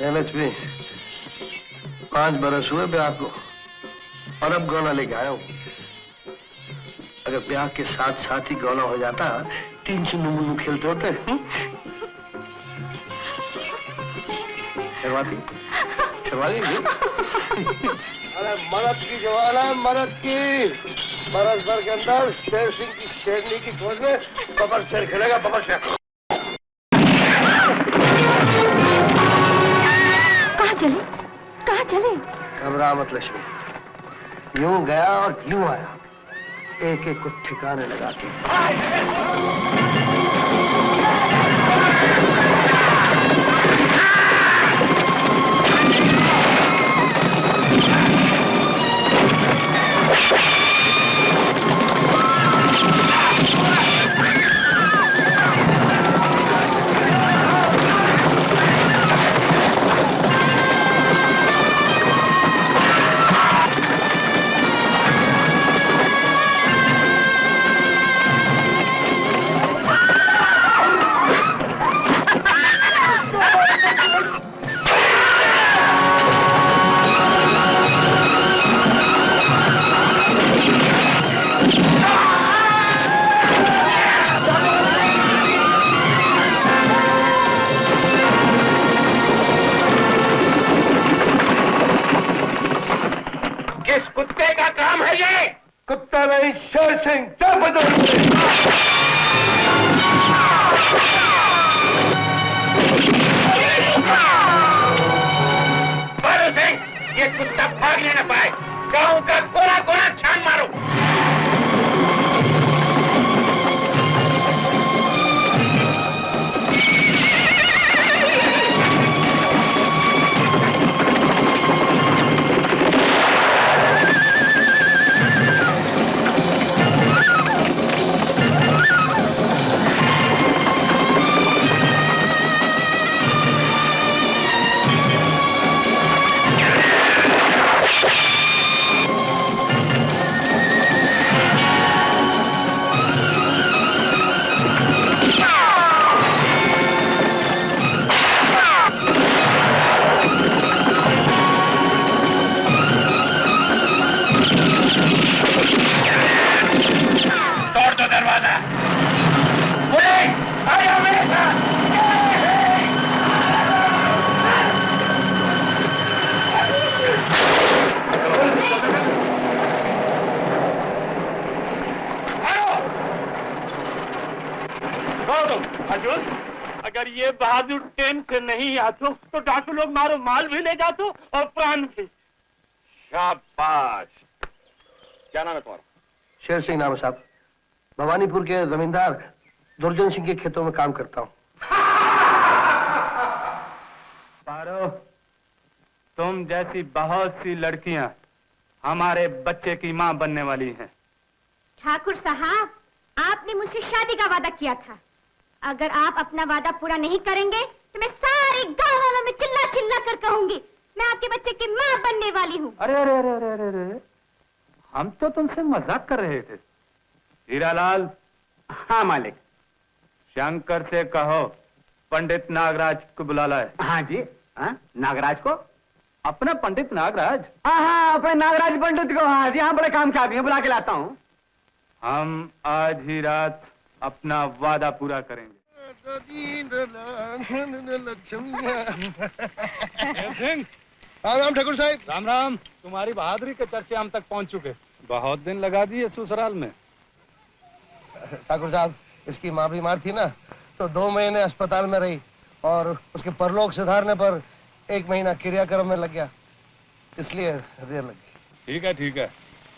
लक्ष्मी, 5 बरस हुए ब्याह को और अब गौना लेके आया हूँ। अगर ब्याह के साथ साथ ही गौना हो जाता 3 चुन्नू मुन्नू खेलते होते। शर्माती अरे मरद की जवान है, मरद की। बरस भर के अंदर शेर सिंह की शेरनी की खोज में बबर शेर खेलेगा, बबर शेर। कहाँ चले? घबरा मत लक्ष्मी, यूं गया और यूं आया, एक एक को ठिकाने लगा के। कुत्ता नहीं, शेर सिंह। क्या बदल सिंह, ये कुत्ता भागने न पाए। गांव का कोना कोना छान मारो। अगर ये बहादुर टेम से नहीं आते तो डाकू लोग मारो माल भी ले जाते और प्राण भी। शाबाश। क्या नाम है तुम्हारा? शेर सिंह नाम है साहब। भवानीपुर के जमींदार दुर्जन सिंह के खेतों में काम करता हूँ। पारो, तुम जैसी बहुत सी लड़कियां हमारे बच्चे की मां बनने वाली हैं। ठाकुर साहब, आपने मुझसे शादी का वादा किया था। अगर आप अपना वादा पूरा नहीं करेंगे तो मैं सारे गांव वालों में चिल्ला चिल्ला कर कहूंगी मैं आपके बच्चे की मां बनने वाली हूँ। अरे अरे अरे अरे अरे अरे, हम तो तुमसे मजाक कर रहे थे। हीरालाल। हाँ मालिक। शंकर से कहो पंडित नागराज को बुला लाए। हाँ जी। हाँ, नागराज को? अपना पंडित नागराज। हाँ, अपने नागराज पंडित को। हाँ जी, हाँ, बड़े काम के आदमी हैं, बुला के लाता हूँ। हम आज ही रात अपना वादा पूरा करेंगे। राम राम ठाकुर साहब। राम राम। तुम्हारी बहादुरी के चर्चे हम तक पहुंच चुके। बहुत दिन लगा दिए ससुराल में। ठाकुर साहब, इसकी माँ बीमार थी ना, तो 2 महीने अस्पताल में रही और उसके परलोक सुधारने पर 1 महीना क्रियाक्रम में लग गया, इसलिए देर लग गई। ठीक है ठीक है,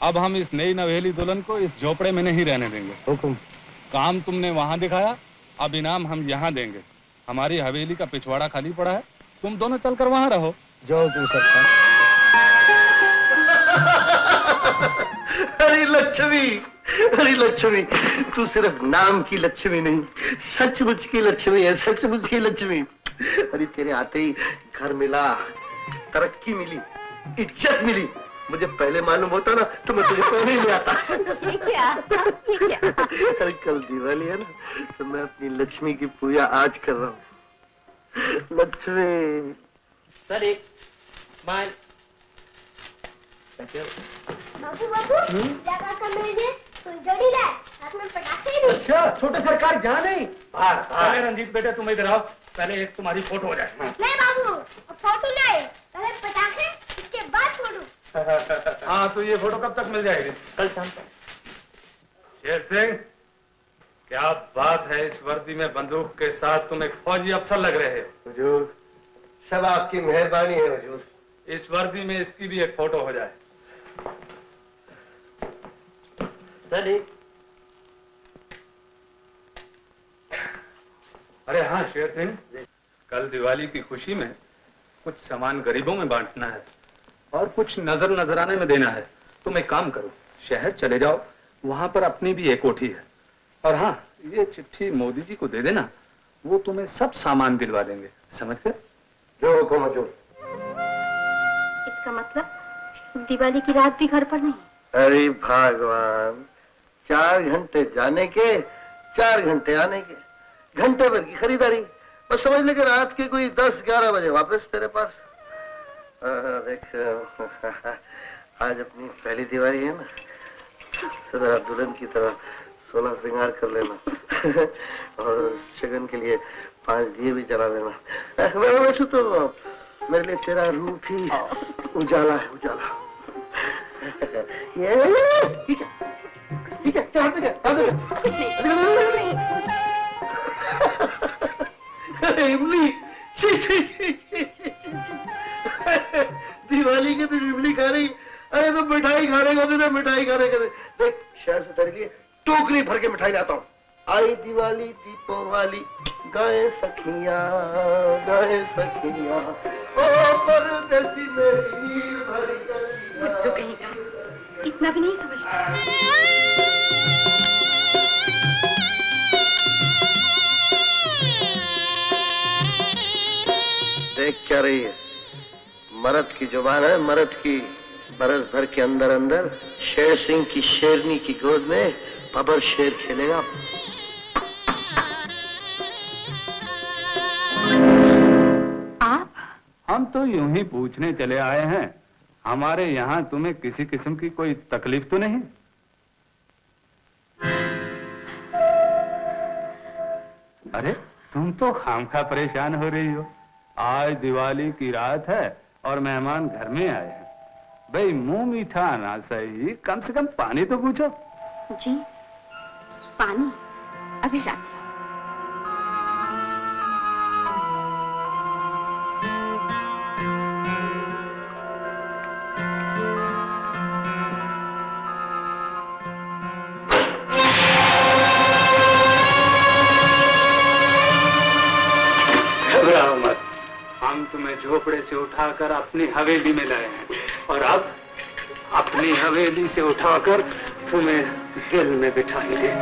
अब हम इस नई नवेली दुल्हन को इस झोपड़े में नहीं रहने देंगे। हुकुम। काम तुमने वहां दिखाया, अब इनाम हम यहाँ देंगे। हमारी हवेली का पिछवाड़ा खाली पड़ा है, तुम दोनों चलकर वहां रहो। जो तुम सकता। अरे लक्ष्मी, अरे लक्ष्मी, तू सिर्फ नाम की लक्ष्मी नहीं, सचमुच की लक्ष्मी है, सचमुच की लक्ष्मी। अरे तेरे आते ही घर मिला, तरक्की मिली, इज्जत मिली। मुझे पहले मालूम होता ना तो मैं तुझे पहले ही ले आता। ये क्या? अरे कल दिवाली है ना, तो मैं अपनी लक्ष्मी की पूजा आज कर रहा हूँ। लक्ष्मी, Ready. Smile. बाबू बाबू जगह का मेरे फुलझड़ी लाए साथ में पटाखे भी। अच्छा छोटे सरकार जहाँ नहीं। पहले रंजीत बेटे तुम इधर आओ, पहले एक तुम्हारी फोटो हो जाए। नहीं बाबू फोटो लाए, पहले पटाखे इसके बाद फोटो। हाँ तो ये फोटो कब तक मिल जाएगी? कल शाम तक। शेर सिंह, क्या बात है, इस वर्दी में बंदूक के साथ तुम एक फौजी अफसर लग रहे हो। हुजूर, सब आपकी मेहरबानी है हुजूर। इस वर्दी में इसकी भी एक फोटो हो जाए। Ready. अरे हाँ शेर सिंह, कल दिवाली की खुशी में कुछ सामान गरीबों में बांटना है और कुछ नजराने में देना है। तुम एक काम करो, शहर चले जाओ, वहां पर अपनी भी एक कोठी है। और हाँ, ये चिट्ठी मोदी जी को दे देना, वो तुम्हें सब सामान दिलवा देंगे, समझ कर? जो हुक्म हुजूर। इसका मतलब दिवाली की रात भी घर पर नहीं। अरे भगवान, 4 घंटे जाने के 4 घंटे आने के, घंटे भर की खरीदारी, बस समझ ले कि रात के कोई 10-11 बजे वापस तेरे पास। देख आज अपनी पहली दिवाली है ना, तो जरा दुल्हन की तरह 16 श्रृंगार कर लेना और शगन के लिए 5 दिए भी जला देना। वैसे तो मेरे लिए तेरा रूप ही उजाला है, उजाला। ठीक है ठीक है, क्या इमली, दिवाली के दिन इमली खा रही। अरे तो मिठाई खाने का दिन है, मिठाई खाने का दिन। देख शहर से तेरे लिए टोकरी भर के मिठाई लाता हूँ। आई दिवाली दीपों वाली, गाए सखियां ओ परदेसी मेरी भरी गलियां। तो कहीं इतना भी नहीं समझता। देख क्या रही है, मर्द की जुबान है, मर्द की। बरस भर के अंदर अंदर शेर सिंह की शेरनी की गोद में बबर शेर खेलेगा। आप? हम तो यूं ही पूछने चले आए हैं, हमारे यहाँ तुम्हें किसी किस्म की कोई तकलीफ तो नहीं? अरे तुम तो खामखा परेशान हो रही हो। आज दिवाली की रात है और मेहमान घर में आए हैं। भाई मुंह मीठा ना सही, कम से कम पानी तो पूछो। जी पानी अभी लाती हूँ। घबराओ मत, हम तुम्हें झोपड़े से उठाकर अपनी हवेली में लाए हैं और अब अपनी हवेली से उठाकर तुम्हें दिल में बिठाएंगे।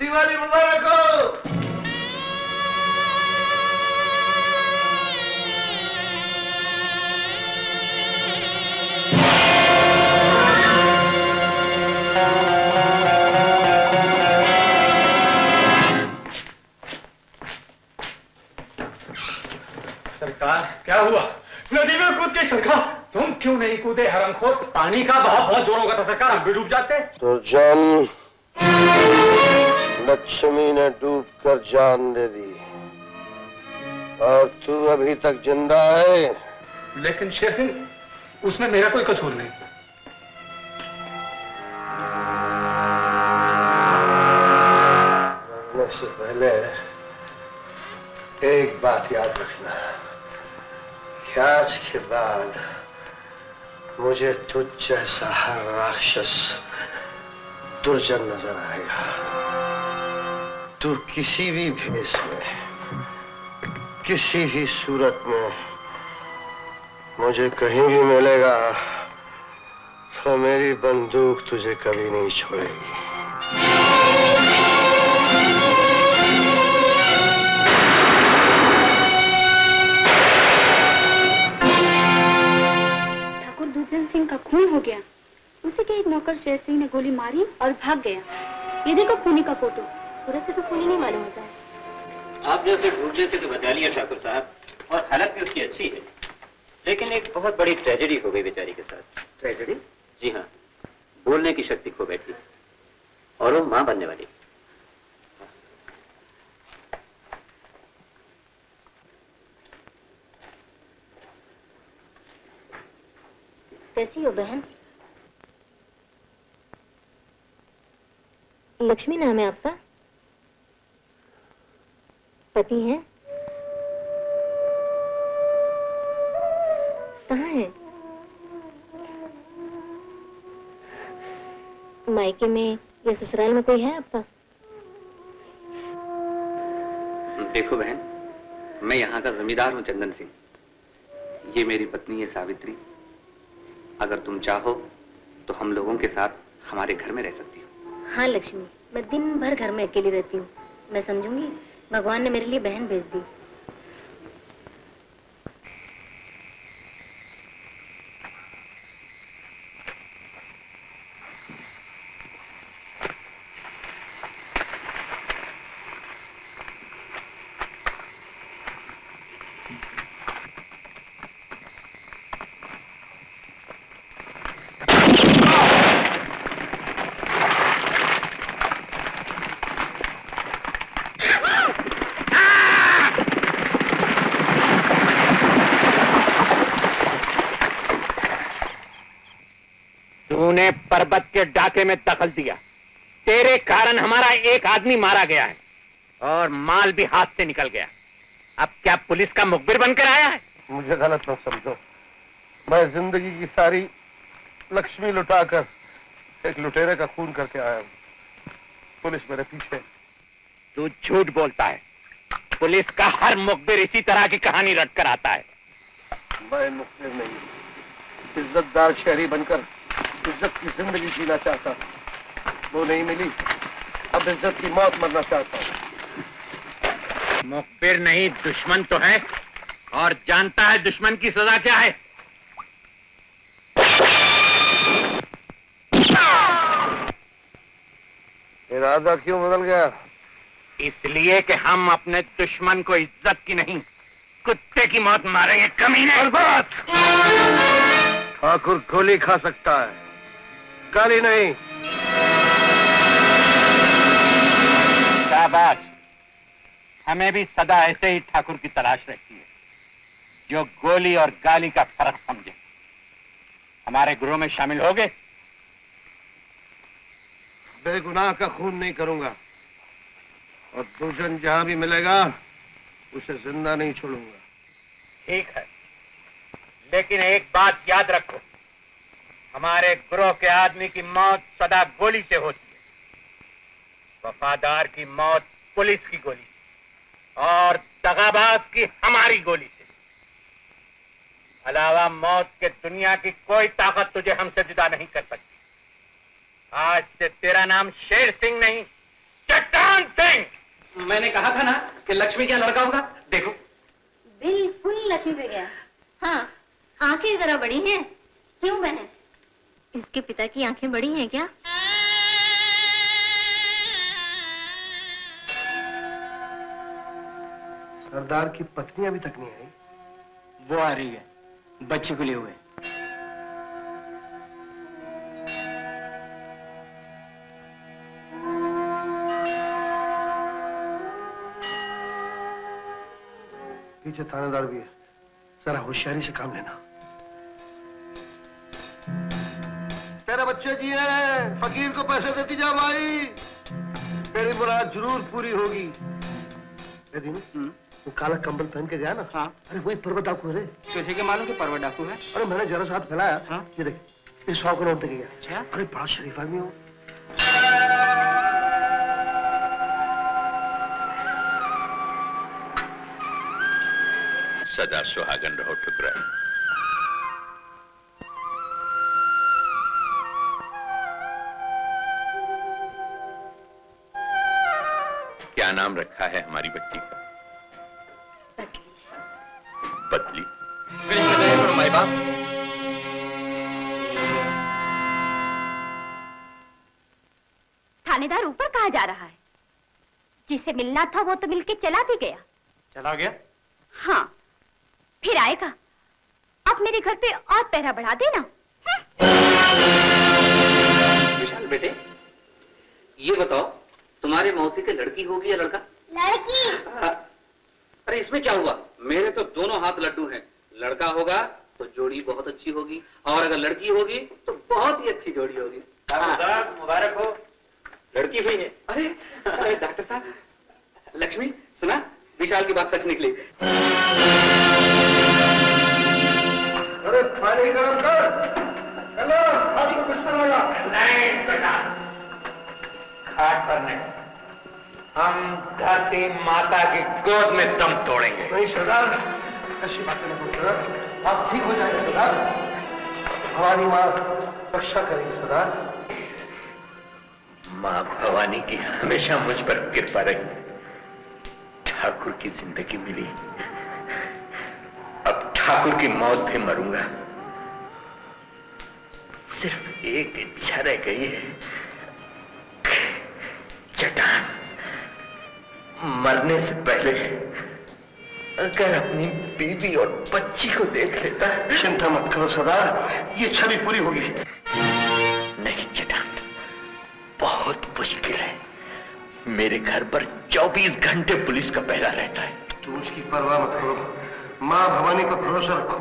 दिवाली मुबारक हो। सरकार क्या हुआ? नदी में कूद के सरकार। तुम क्यों नहीं कूदे हरमखोर? पानी का बहाव बहुत जोरों का था सरकार, हम भी डूब जाते। तो जान लक्ष्मी ने डूब कर जान दे दी और तू अभी तक जिंदा है। लेकिन शेर सिंह, उसमें मेरा कोई कसूर नहीं। मरने से पहले एक बात याद रखना कि आज के बाद मुझे तुझ जैसा हर राक्षस दुर्जन नजर आएगा। तू किसी भी भेष में, किसी भी सूरत में मुझे कहीं भी मिलेगा तो मेरी बंदूक तुझे कभी नहीं छोड़ेगी। ठाकुर दुर्जन सिंह का खून हो गया। उसी के एक नौकर शेर सिंह ने गोली मारी और भाग गया। ये देखो खूनी का फोटो। सूरज से तो खूनी नहीं मालूम होता है। आपने उसे ढूंढने से तो बचा लिया ठाकुर साहब, और हालत भी उसकी अच्छी है, लेकिन एक बहुत बड़ी ट्रेजेडी हो गई बेचारी के साथ। ट्रेजेडी? जी हाँ, बोलने की शक्ति खो बैठी और वो मां बनने वाली। कैसी हो बहन? लक्ष्मी नाम है आपका? पति हैं? कहाँ है? मायके में या ससुराल में कोई है आपका? देखो बहन, मैं यहाँ का जमींदार हूँ चंदन सिंह। ये मेरी पत्नी है सावित्री। अगर तुम चाहो तो हम लोगों के साथ हमारे घर में रह सकती हो। हाँ लक्ष्मी, मैं दिन भर घर में अकेली रहती हूँ। मैं समझूंगी भगवान ने मेरे लिए बहन भेज दी। तूने पर्वत के डाके में दखल दिया। तेरे कारण हमारा एक आदमी मारा गया है और माल भी हाथ से निकल गया। अब क्या पुलिस का मुखबिर बनकर आया है? मुझे गलत मत समझो। मैं जिंदगी की सारी लक्ष्मी लुटाकर एक लुटेरे का खून करके आया हूँ। पुलिस मेरे पीछे। तू झूठ बोलता है। पुलिस का हर मुखबिर इसी तरह की कहानी रटकर आता है। मैं मुखबिर नहीं, इज्जतदार शहरी बनकर इज्जत की जिंदगी जीना चाहता हूँ। वो नहीं मिली, अब इज्जत की मौत मरना चाहता हूँ। मुखबिर नहीं, दुश्मन तो है, और जानता है दुश्मन की सजा क्या है। इरादा क्यों बदल गया? इसलिए कि हम अपने दुश्मन को इज्जत की नहीं, कुत्ते की मौत मारेंगे कमीने। बर्बाद! ठाकुर गोली खा सकता है, गाली नहीं। शाबाश, हमें भी सदा ऐसे ही ठाकुर की तलाश रहती है, जो गोली और गाली का फर्क समझे। हमारे गुरुओं में शामिल होगे? बेगुनाह का खून नहीं करूंगा, और दुर्जन जहां भी मिलेगा उसे जिंदा नहीं छोड़ूंगा। ठीक है, लेकिन एक बात याद रखो, हमारे ग्रोह के आदमी की मौत सदा गोली से होती है। वफादार की मौत पुलिस की गोली से, और दगाबाज की हमारी गोली से। अलावा मौत के दुनिया की कोई ताकत तुझे हमसे जुदा नहीं कर सकती। आज से तेरा नाम शेर सिंह नहीं, चट्टान सिंह। मैंने कहा था ना कि लक्ष्मी क्या लड़का होगा। देखो, बिल्कुल लक्ष्मी पे गया। हाँ, आंखें जरा बड़ी हैं। क्यों बहन? इसके पिता की आंखें बड़ी हैं क्या? सरदार की पत्नी अभी तक नहीं आई। वो आ रही है, बच्चे को लिए हुए। पीछे थानेदार भी है, जरा होशियारी से काम लेना। तेरे बच्चे जी है, फकीर को पैसे देती जा भाई, तेरी मुराद जरूर पूरी होगी। वो काला कंबल पहन के गया ना, हाँ। अरे वही पर्वत डाकू है रे। तुझे क्या मालूम कि पर्वत डाकू है? अरे मैंने जरा सा हाथ फैलाया, हाँ? ये देख, इस 100 का नोट देके गया। अच्छा? अरे बड़ा शरीफ आदमी हो। सदा सुहागन रहो ठुकरा। क्या नाम रखा है हमारी बच्ची का? बदली। माई बाप। थानेदार ऊपर कहाँ जा रहा है? जिसे मिलना था वो तो मिलके चला भी गया। चला गया? हाँ, फिर आएगा। अब मेरे घर पे और पहरा बढ़ा देना। विशाल बेटे, ये बताओ, तुम्हारे मौसी की लड़की होगी या लड़का? लड़की। अरे इसमें क्या हुआ? मेरे तो दोनों हाथ लड्डू हैं। लड़का होगा तो जोड़ी बहुत अच्छी होगी, और अगर लड़की होगी तो बहुत ही अच्छी जोड़ी होगी। साहब मुबारक हो, लड़की हुई है। अरे डॉक्टर साहब, लक्ष्मी सुना, विशाल की बात सच निकली। अरे पानी गरम कर। हेलो, हाथ में कुछ लगा। नहीं बेटा, खाट पर नहीं, हम धरती माता की गोद में दम तोड़ेंगे। नहीं सरदार, ऐसी बातें नहीं बोल सरदार, आप ठीक हो जाएंगे सरदार। भवानी माँ रक्षा करेंगे सरदार। माँ भवानी की हमेशा मुझ पर कृपा रही। ठाकुर की जिंदगी मिली, अब ठाकुर की मौत भी मरूंगा। सिर्फ एक इच्छा रह गई है, चट्टान मरने से पहले अगर अपनी बीवी और बच्ची को देख लेता। चिंता मत करो सरदार, ये इच्छा भी पूरी होगी। नहीं चट्टान, बहुत मुश्किल है। मेरे घर पर 24 घंटे पुलिस का पहरा रहता है। तुम उसकी परवाह मत करो, माँ भवानी पर भरोसा रखो।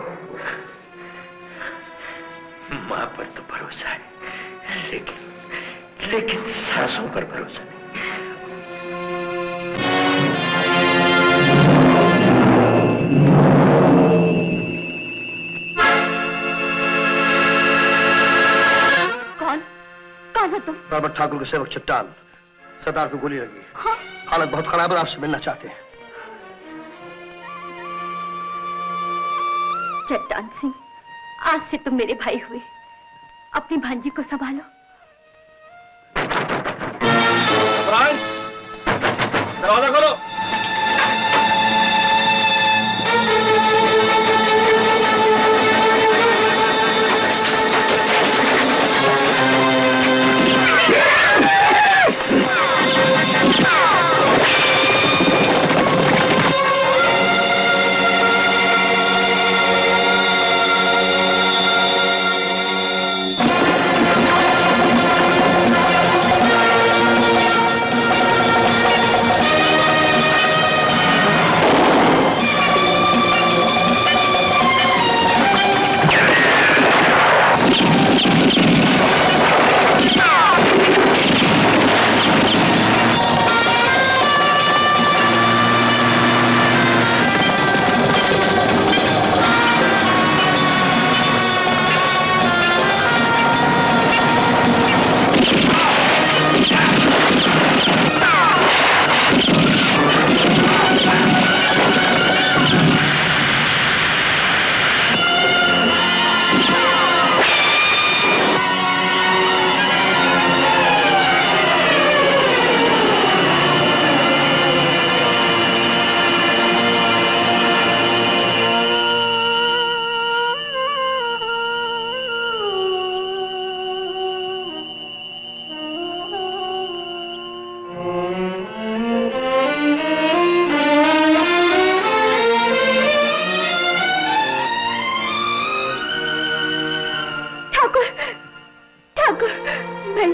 माँ पर तो भरोसा है, लेकिन सासों पर भरोसा नहीं। कौन हो तुम? परबत ठाकुर के सेवक चट्टान, सरदार को गोली लगी। हाँ? हालत बहुत खराब है, आपसे मिलना चाहते हैं। चट्टान सिंह, आज से तुम मेरे भाई हुए। अपनी भांजी को संभालो। दरवाजा खोलो।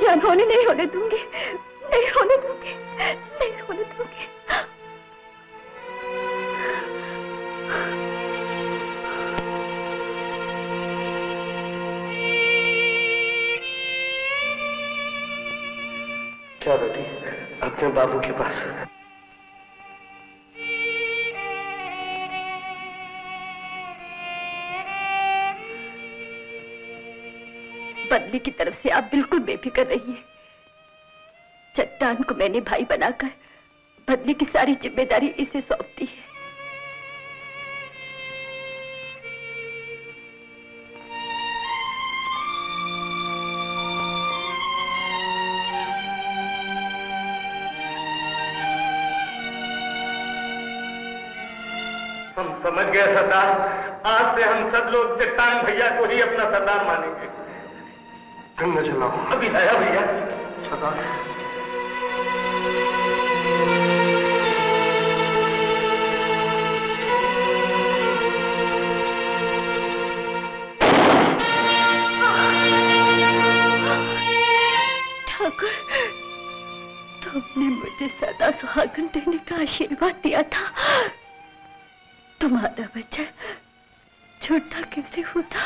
अनहोनी नहीं होने दूंगी, नहीं होने दूंगी, नहीं होने दूंगी। जा बेटी अपने बाबू के पास। बदली की तरफ से आप बिल्कुल बेफिक्र रहिए। चट्टान को मैंने भाई बनाकर बदली की सारी जिम्मेदारी इसे सौंप दी है। हम समझ गए सरदार, आज से हम सब लोग चट्टान भैया को ही अपना सरदार मानेंगे। गंगा जलाओ। अभी आया भैया। सरदार ठाकुर, तुमने मुझे सदा सुहागन रहने का आशीर्वाद दिया था। तुम्हारा बच्चा छोटा कैसे होता